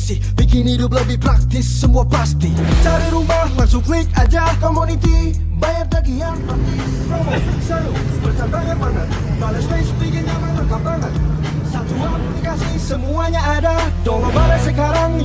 kompetisi, bikin hidup lebih praktis, semua pasti. Cari rumah, langsung klik aja. Community, bayar tagihan praktis. Promo, seru, bercandanya mana? Balai space, bikin nyaman, lengkap banget. Satu aplikasi, semuanya ada. Download Balai sekarang,